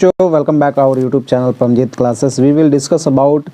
Welcome back to our YouTube channel Pramjit Classes. We will discuss about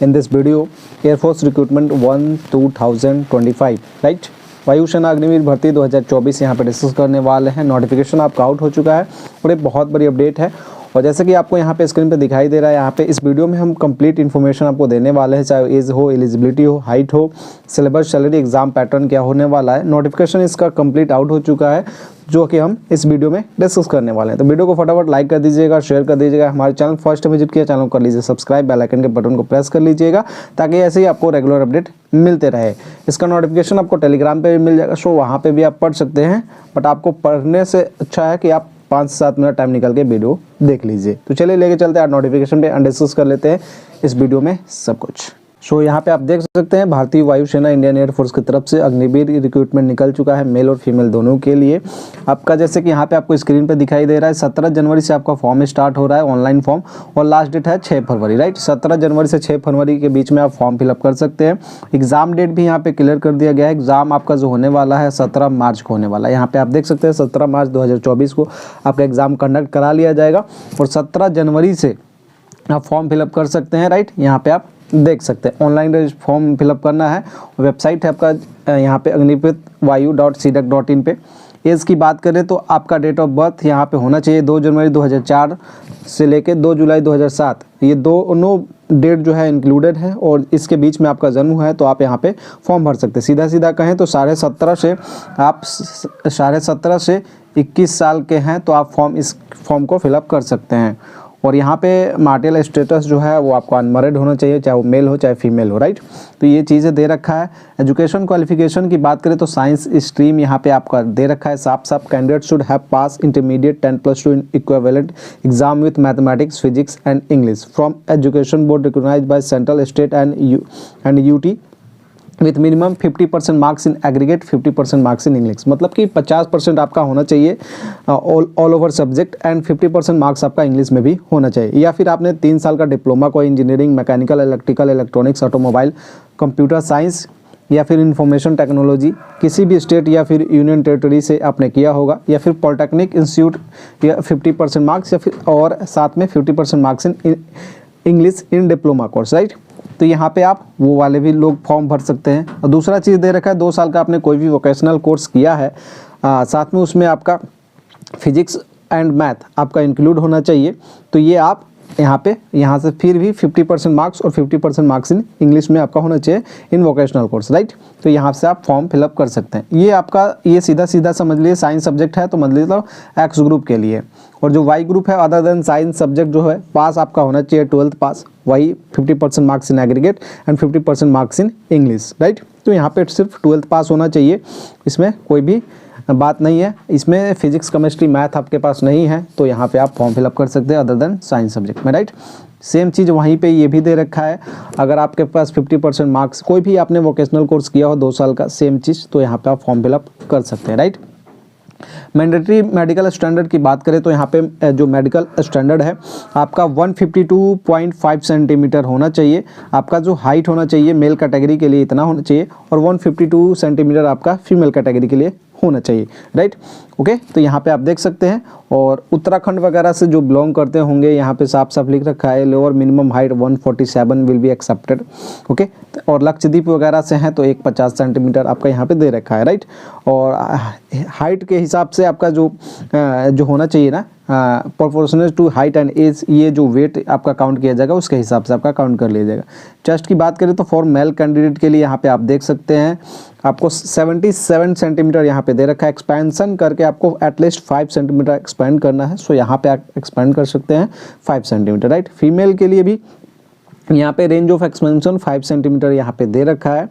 in this video Air Force Recruitment 1 2025, right? वायुसेना अग्निवीर भर्ती 2024 यहाँ पे discuss करने वाले हैं। नोटिफिकेशन आपका आउट हो चुका है और ये बहुत बड़ी अपडेट है। और जैसे कि आपको यहाँ पे स्क्रीन पे दिखाई दे रहा है, यहाँ पे इस वीडियो में हम कंप्लीट इन्फॉर्मेशन आपको देने वाले हैं, चाहे एज हो, एलिजिबिलिटी हो, हाइट हो, सिलेबस, सैलरी, एग्जाम पैटर्न क्या होने वाला है। नोटिफिकेशन इसका कंप्लीट आउट हो चुका है जो कि हम इस वीडियो में डिस्कस करने वाले हैं। तो वीडियो को फटाफट लाइक कर दीजिएगा, शेयर कर दीजिएगा। हमारे चैनल फर्स्ट विजिट किया, चैनल कर लीजिए सब्सक्राइब, बेल आइकन के बटन को प्रेस कर लीजिएगा ताकि ऐसे ही आपको रेगुलर अपडेट मिलते रहे। इसका नोटिफिकेशन आपको टेलीग्राम पे भी मिल जाएगा, सो वहाँ पे भी आप पढ़ सकते हैं। बट आपको पढ़ने से अच्छा है कि आप 5 से 7 मिनट टाइम निकल के वीडियो देख लीजिए। तो चलिए लेके चलते हैं नोटिफिकेशन पे, डिस्कस कर लेते हैं इस वीडियो में सब कुछ। सो यहाँ पे आप देख सकते हैं भारतीय वायुसेना इंडियन एयरफोर्स की तरफ से अग्निवीर रिक्रूटमेंट निकल चुका है, मेल और फीमेल दोनों के लिए। आपका जैसे कि यहाँ पे आपको स्क्रीन पे दिखाई दे रहा है, 17 जनवरी से आपका फॉर्म स्टार्ट हो रहा है, ऑनलाइन फॉर्म, और लास्ट डेट है 6 फरवरी, राइट। 17 जनवरी से 6 फरवरी के बीच में आप फॉर्म फिलअप कर सकते हैं। एग्जाम डेट भी यहाँ पे क्लियर कर दिया गया है। एग्जाम आपका जो होने वाला है 17 मार्च को होने वाला है। यहाँ पे आप देख सकते हैं 17 मार्च 2024 को आपका एग्जाम कंडक्ट करा लिया जाएगा और 17 जनवरी से आप फॉर्म फिलअप कर सकते हैं, राइट। यहाँ पे आप देख सकते हैं ऑनलाइन फॉर्म फिलअप करना है। वेबसाइट है आपका यहाँ पे agnivirvayu.cdac.in पे। एज की बात करें तो आपका डेट ऑफ बर्थ यहाँ पे होना चाहिए 2 जनवरी 2004 से लेके 2 जुलाई 2007। ये दोनों डेट जो है इंक्लूडेड है और इसके बीच में आपका जन्म है तो आप यहाँ पे फॉर्म भर सकते हैं। सीधा सीधा कहें तो 17.5 से आप 17.5 से 21 साल के हैं तो आप इस फॉर्म को फिलअप कर सकते हैं। और यहाँ पे मार्टियल स्टेटस जो है वो आपको अनमैरिड होना चाहिए, चाहे वो मेल हो चाहे फीमेल हो, राइट। तो ये चीज़ें दे रखा है। एजुकेशन क्वालिफिकेशन की बात करें तो साइंस स्ट्रीम यहाँ पे आपका दे रखा है साफ साफ। Candidate should have pass intermediate 10+2 in equivalent exam with mathematics, physics and English from education board recognised by central, state and UT with minimum 50% marks in aggregate, 50% marks in English. मतलब कि 50% आपका होना चाहिए all over subject and 50% marks आपका English में भी होना चाहिए। या फिर आपने 3 साल का डिप्लोमा को engineering, mechanical, electrical, electronics, automobile, computer science या फिर इंफॉर्मेशन टेक्नोलॉजी किसी भी स्टेट या फिर यूनियन टेरिटरी से आपने किया होगा, या फिर पॉलिटेक्निक इंस्टीट्यूट या 50% मार्क्स, या फिर और साथ में 50% marks in English in diploma course, right. तो यहाँ पे आप वो वाले भी लोग फॉर्म भर सकते हैं। और दूसरा चीज़ दे रखा है 2 साल का आपने कोई भी वोकेशनल कोर्स किया है, साथ में उसमें आपका फिजिक्स एंड मैथ आपका इंक्लूड होना चाहिए। तो ये आप यहाँ से फिर भी 50% मार्क्स और 50% मार्क्स इन इंग्लिश में आपका होना चाहिए इन वोकेशनल कोर्स, राइट। तो यहाँ से आप फॉर्म फिलअप कर सकते हैं। ये आपका ये सीधा सीधा समझ लीजिए साइंस सब्जेक्ट है तो मतलब एक्स ग्रुप के लिए। और जो वाई ग्रुप है अदर देन साइंस सब्जेक्ट जो है पास आपका होना चाहिए 12th पास, वही 50% marks in aggregate and 50% marks in English, right. तो यहाँ पे सिर्फ 12th पास होना चाहिए, इसमें कोई भी बात नहीं है। इसमें फिजिक्स, केमिस्ट्री, मैथ आपके पास नहीं है तो यहाँ पे आप फॉर्म फिलअप कर सकते हैं अदर देन साइंस सब्जेक्ट में, राइट। सेम चीज़ वहीं पे ये भी दे रखा है, अगर आपके पास 50% मार्क्स कोई भी आपने वोकेशनल कोर्स किया हो 2 साल का, सेम चीज़, तो यहाँ पे आप फॉर्म फिलअप कर सकते हैं, राइट। मैंडेटरी मेडिकल स्टैंडर्ड की बात करें तो यहाँ पे जो मेडिकल स्टैंडर्ड है आपका 152.5 सेंटीमीटर होना चाहिए। आपका जो हाइट होना चाहिए मेल कैटेगरी के लिए इतना होना चाहिए और 152 सेंटीमीटर आपका फीमेल कैटेगरी के लिए होना चाहिए, राइट। ओके, तो यहाँ पे आप देख सकते हैं। और उत्तराखंड वगैरह से जो बिलोंग करते होंगे यहाँ पे साफ साफ लिख रखा है lower minimum height 147 will be accepted, okay. और लक्षद्वीप वगैरह से हैं तो 150 सेंटीमीटर आपका यहाँ पे दे रखा है, राइट। और हाइट के हिसाब से आपका जो होना चाहिए ना proportional to height and age, ये जो वेट आपका काउंट किया जाएगा उसके हिसाब से आपका काउंट कर लिया जाएगा। चेस्ट की बात करें तो फॉर मेल कैंडिडेट के लिए यहाँ पे आप देख सकते हैं आपको 77 सेंटीमीटर यहाँ पे दे रखा है। एक्सपेंशन करके आपको एटलीस्ट 5 सेंटीमीटर एक्सपेंड करना है, सो यहाँ पे आप एक्सपेंड कर सकते हैं 5 सेंटीमीटर, राइट। फीमेल के लिए भी यहाँ पे रेंज ऑफ एक्सपेंशन 5 सेंटीमीटर यहाँ पे दे रखा है।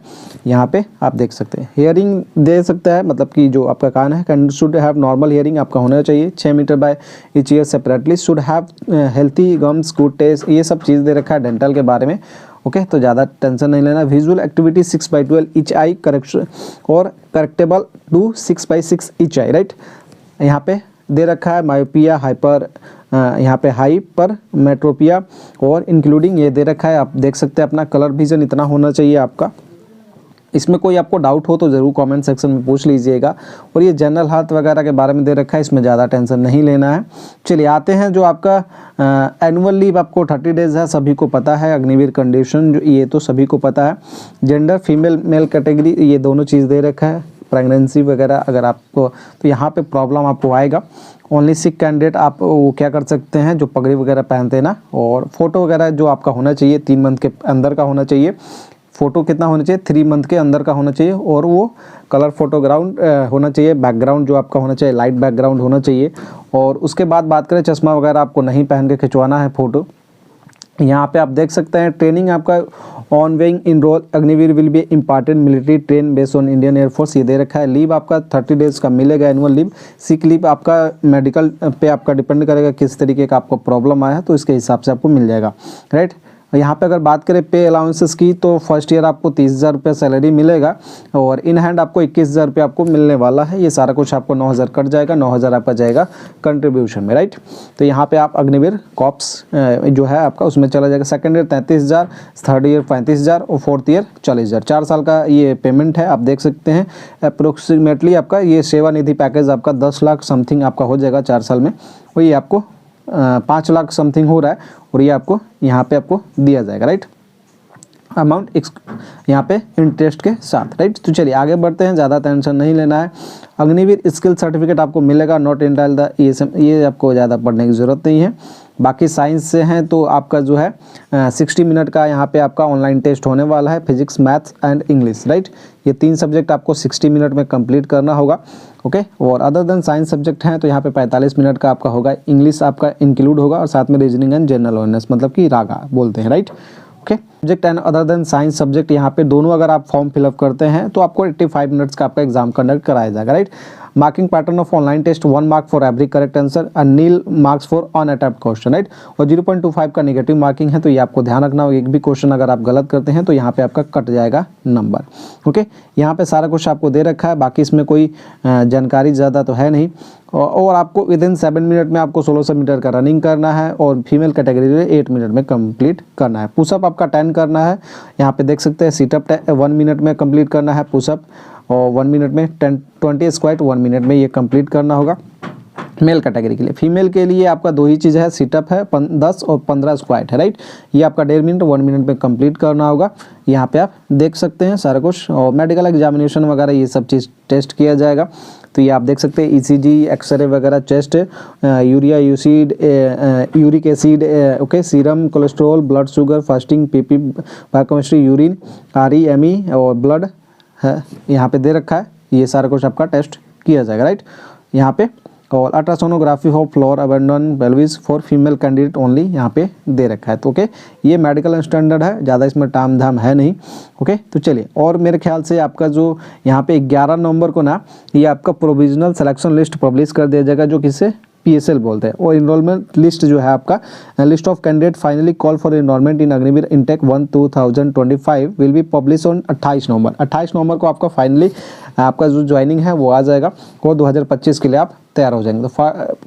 यहाँ पे आप देख सकते हैं हियरिंग दे सकता है, मतलब कि जो आपका कान है candidate should have normal hearing आपका होना चाहिए 6 metre by each ear separately, should have healthy gums, good taste, ये सब चीज़ दे रखा है डेंटल के बारे में, ओके। तो ज़्यादा टेंशन नहीं लेना। विजुअल एक्टिविटी 6/12 ईच आई करेक्शन और करेक्टेबल टू 6/6 ईच आई, राइट। यहाँ पे दे रखा है मायोपिया, हाइपर यहाँ पे हाइपर मेट्रोपिया और इंक्लूडिंग ये दे रखा है। आप देख सकते हैं अपना कलर विजन इतना होना चाहिए आपका इसमें कोई आपको डाउट हो तो ज़रूर कमेंट सेक्शन में पूछ लीजिएगा। और ये जनरल हेल्थ वगैरह के बारे में दे रखा है, इसमें ज़्यादा टेंशन नहीं लेना है। चलिए आते हैं जो आपका एनुअल लीव आपको 30 डेज़ है, सभी को पता है। अग्निवीर कंडीशन जो ये तो सभी को पता है। जेंडर फीमेल मेल कैटेगरी ये दोनों चीज़ दे रखा है। प्रेगनेंसी वगैरह अगर आपको तो यहाँ पे प्रॉब्लम आपको आएगा। ओनली सिक कैंडिडेट आप वो क्या कर सकते हैं, जो पगड़ी वगैरह पहनते हैं ना, और फोटो वगैरह जो आपका होना चाहिए 3 मंथ के अंदर का होना चाहिए। फ़ोटो कितना होना चाहिए, 3 मंथ के अंदर का होना चाहिए। और वो कलर फोटोग्राउंड होना चाहिए। बैकग्राउंड जो आपका होना चाहिए लाइट बैकग्राउंड होना चाहिए। और उसके बाद बात करें चश्मा वगैरह आपको नहीं पहन के खिंचवाना है फ़ोटो। यहाँ पे आप देख सकते हैं ट्रेनिंग आपका on weighing in role Agniveer will be important military train based on Indian air force, ये दे रखा है। लीव आपका 30 डेज़ का मिलेगा एनुअल लीव। सिक लीव आपका मेडिकल पे आपका डिपेंड करेगा किस तरीके का आपको प्रॉब्लम आया है, तो इसके हिसाब से आपको मिल जाएगा, राइट। यहाँ पे अगर बात करें पे अलाउंसेस की तो फर्स्ट ईयर आपको 30,000 रुपये सैलरी मिलेगा और इन हैंड आपको 21,000 रुपये आपको मिलने वाला है। ये सारा कुछ आपको 9,000 कट जाएगा, 9,000 आपका जाएगा कंट्रीब्यूशन में, राइट। तो यहाँ पे आप अग्निवीर कॉप्स जो है आपका उसमें चला जाएगा। सेकंड ईयर 33,000, थर्ड ईयर 35,000 और फोर्थ ईयर 40,000। 4 साल का ये पेमेंट है। आप देख सकते हैं अप्रोक्सीमेटली आपका ये सेवानिधि पैकेज आपका 10 लाख समथिंग आपका हो जाएगा 4 साल में। और ये आपको 5 लाख समथिंग हो रहा है और ये आपको यहाँ पे आपको दिया जाएगा, राइट, अमाउंट यहाँ पे इंटरेस्ट के साथ, राइट। तो चलिए आगे बढ़ते हैं, ज़्यादा टेंशन नहीं लेना है। अग्निवीर स्किल सर्टिफिकेट आपको मिलेगा, नॉट एंटाइल द ESM, ये आपको ज़्यादा पढ़ने की ज़रूरत नहीं है। बाकी साइंस से हैं तो आपका जो है 60 मिनट का यहाँ पे आपका ऑनलाइन टेस्ट होने वाला है। Physics, maths and English, right. ये 3 सब्जेक्ट आपको 60 मिनट में कंप्लीट करना होगा, ओके। और अदर देन साइंस सब्जेक्ट हैं तो यहाँ पे 45 मिनट का आपका होगा। इंग्लिश आपका इंक्लूड होगा और साथ में रीजनिंग एंड जनरल अवेयरनेस, मतलब कि रागा बोलते हैं, right, okay. Subject and other than science subject यहाँ पे दोनों अगर आप फॉर्म फिलअप करते हैं तो आपको 85 मिनट्स का आपका एग्जाम कंडक्ट कराया जाएगा, right. Marking pattern of online test 1 mark for every correct answer and nil marks for on attempt question, right. और 0.25 का नेगेटिव मार्किंग है, तो ये आपको ध्यान रखना होगा। एक भी क्वेश्चन अगर आप गलत करते हैं तो यहाँ पे आपका कट जाएगा नंबर, ओके। यहाँ पे सारा कुछ आपको दे रखा है, बाकी इसमें कोई जानकारी ज़्यादा तो है नहीं। और आपको विदिन 7 मिनट में आपको 1600 मीटर का रनिंग करना है और फीमेल कैटेगरी में 8 मिनट में कंप्लीट करना है। पुशअप आपका 10 करना है, यहाँ पे देख सकते हैं। सीटअप 1 मिनट में कंप्लीट करना है पुशअप, और 1 मिनट में 20 स्क्वाट 1 मिनट में ये कंप्लीट करना होगा मेल कैटेगरी के लिए। फीमेल के लिए आपका 2 ही चीज़ है, सीटअप है 10 और 15 स्क्वाट है, राइट। ये आपका 1.5 मिनट 1 मिनट में कंप्लीट करना होगा। यहाँ पे आप देख सकते हैं सारा कुछ। और मेडिकल एग्जामिनेशन वगैरह ये सब चीज़ टेस्ट किया जाएगा, तो ये आप देख सकते हैं। ECG, एक्सरे वगैरह टेस्ट, यूरिया यूसिड, uric acid, okay, serum cholesterol, blood sugar, fasting, PP, biochemistry, urine, RE, और ब्लड है यहाँ पे दे रखा है। ये सारा कुछ आपका टेस्ट किया जाएगा, राइट, यहाँ पे। और ultrasonography of floor abandon pelvis for female candidate only यहाँ पे दे रखा है, तो ओके। ये मेडिकल स्टैंडर्ड है, ज़्यादा इसमें टाम धाम है नहीं, ओके। तो चलिए, और मेरे ख्याल से आपका जो यहाँ पे 11 नवंबर को ना ये आपका प्रोविजनल सिलेक्शन लिस्ट पब्लिश कर दिया जाएगा, जो किससे PSL बोलते हैं। और इनरोलमेंट लिस्ट जो है आपका, list of candidate finally call for enrolment in Agniveer intake 1 2025 will be publish on 28 November. 28 नवंबर को आपका फाइनली आपका जो ज्वाइनिंग है वो आ जाएगा और 2025 के लिए आप तैयार हो जाएंगे। तो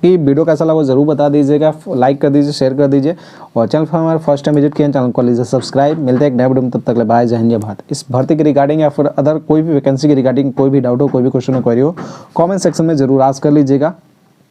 कि वीडियो कैसा लगा ज़रूर बता दीजिएगा, लाइक कर दीजिए, शेयर कर दीजिए, और चैनल पर हमारा फर्स्ट टाइम विजिट किया चैनल को लीजिए सब्सक्राइब। मिलते हैं एक नए वीडियो में, तब तक ले बाय, जय हिंद, जय भारत। इस भर्ती के रिगार्डिंग या फिर अदर कोई भी वैकेंसी के रिगार्डिंग कोई भी डाउट हो, कोई भी क्वेश्चन हो, क्वेरी हो, कमेंट सेक्शन में जरूर आस्क कर लीजिएगा।